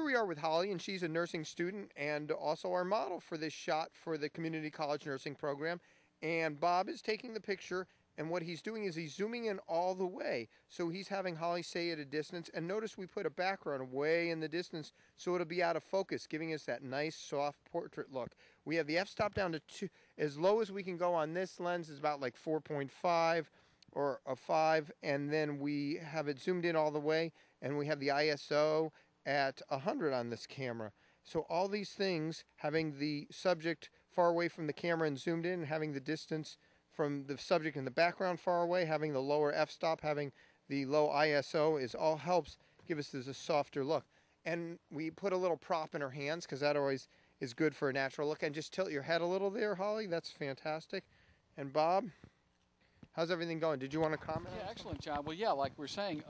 we are with Holly, and she's a nursing student and also our model for this shot for the community college nursing program. And Bob is taking the picture, and what he's doing is he's zooming in all the way. So he's having Holly stay at a distance, and notice we put a background way in the distance so it'll be out of focus, giving us that nice soft portrait look. We have the f-stop down to 2, as low as we can go on this lens is about like 4.5 or a 5, and then we have it zoomed in all the way, and we have the ISO at 100 on this camera. So all these things, having the subject far away from the camera and zoomed in, having the distance from the subject in the background far away, having the lower f-stop, having the low ISO, is all helps give us this a softer look. And we put a little prop in her hands because that always is good for a natural look. And just tilt your head a little there, Holly. That's fantastic. And Bob, how's everything going? Did you want to comment? Yeah, excellent, John. Well, yeah, like we're saying,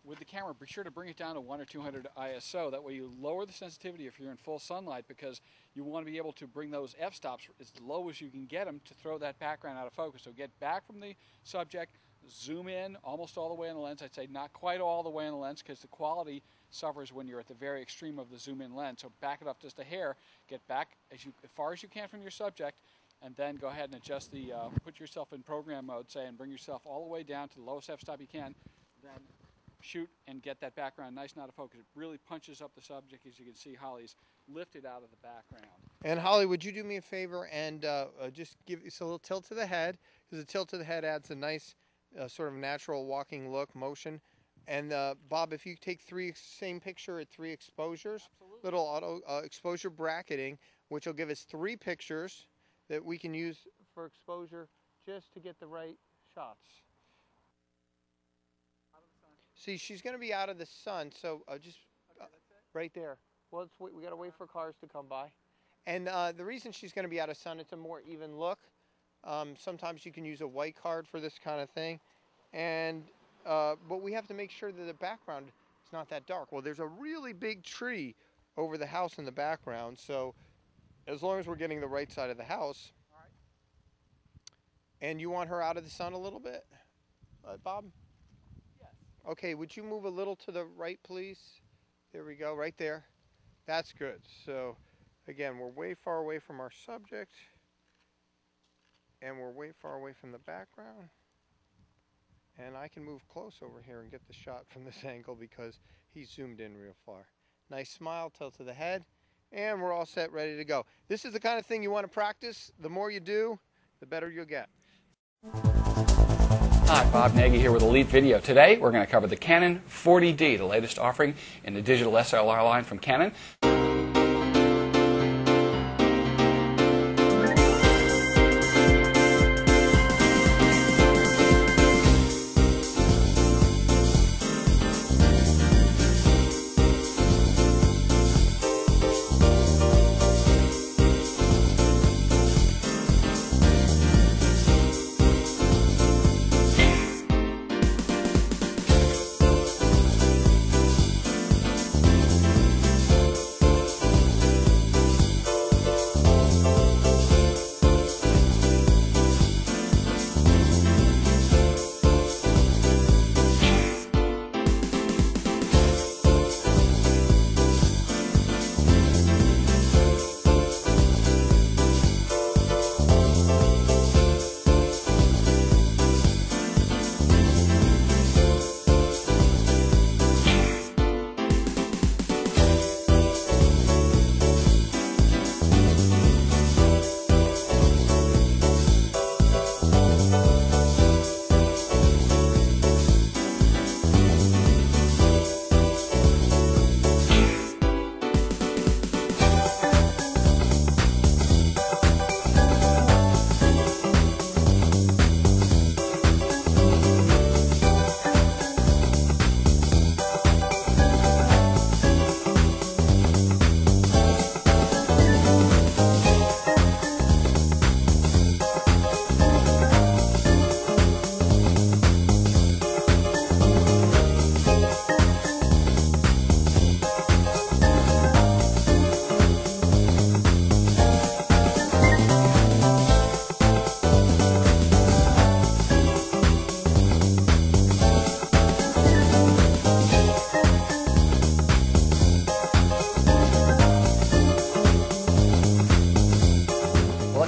with the camera, be sure to bring it down to 100 or 200 ISO. That way you lower the sensitivity if you're in full sunlight, because you want to be able to bring those f-stops as low as you can get them to throw that background out of focus. So get back from the subject, zoom in almost all the way in the lens. I'd say not quite all the way in the lens because the quality suffers when you're at the very extreme of the zoom in lens. So back it up just a hair, get back as far as you can from your subject, and then go ahead and adjust the, put yourself in program mode, say, and bring yourself all the way down to the lowest f-stop you can. Then shoot and get that background nice and out of focus. It really punches up the subject. As you can see, Holly's lifted out of the background. And Holly, would you do me a favor and just give us a little tilt to the head, because the tilt to the head adds a nice sort of natural walking look, motion. And Bob, if you take same picture at 3 exposures, Absolutely. Little auto exposure bracketing, which will give us 3 pictures that we can use for exposure just to get the right shots. See, she's going to be out of the sun, so just right there. Well, we got to wait for cars to come by. And the reason she's going to be out of sun, it's a more even look. Sometimes you can use a white card for this kind of thing. And but we have to make sure that the background is not that dark. Well, there's a really big tree over the house in the background, so as long as we're getting the right side of the house. All right. And you want her out of the sun a little bit, Bob? Okay, would you move a little to the right, please? There we go, right there. That's good. So, again, we're way far away from our subject, and we're way far away from the background. And I can move close over here and get the shot from this angle because he's zoomed in real far. Nice smile, tilt to the head, and we're all set, ready to go. This is the kind of thing you want to practice. The more you do, the better you'll get. Hi, Bob Nagy here with Elite Video. Today we're going to cover the Canon 40D, the latest offering in the digital SLR line from Canon.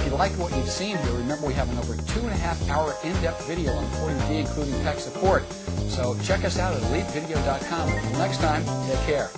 if you like what you've seen here, remember we have an over 2.5-hour in-depth video on 40D, including tech support. So check us out at elitevideo.com. Until next time, take care.